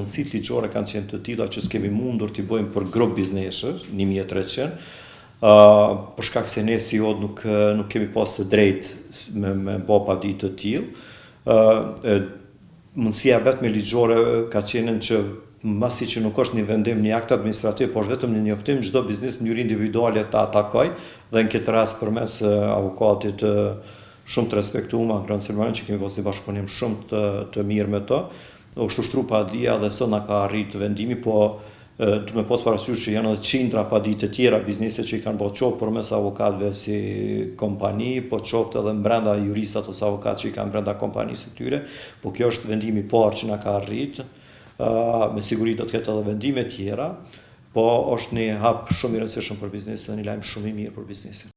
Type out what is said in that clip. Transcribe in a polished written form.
mundësit ligjore kanë qenë të tilla që s'kemi mundur t'i bëjmë për grup biznesër, 1300, për shkak se ne si nuk kemi pas të drejtë me bë paditë të tillë. Mundësia vetme ligjore ka qenë që masi që nuk është një vendim, një akt administrativ, por vetëm një njoftim, çdo biznes në mënyrë individuale ta atakoj, dhe në këtë rast përmes avokatit shumë të respektuar, Grand Silvarin, që kemi pasur një bashkëpunim shumë të mirë me to, u shtushtru padia dhe sot na ka arrit vendimi, po të me pas parasysh që janë edhe qindra paditë të tjera biznese që i kanë bërë qoftë përmes avokatëve si kompani, po qoftë edhe brenda juristat ose avokatë që i kanë brenda kompanisë së tyre, po kjo është vendimi i parë që na ka arrit. Me siguri do të ketë edhe vendime tjera, po është një hap shumë i rëndësishëm për biznesin, një lajm shumë i mirë për biznesin.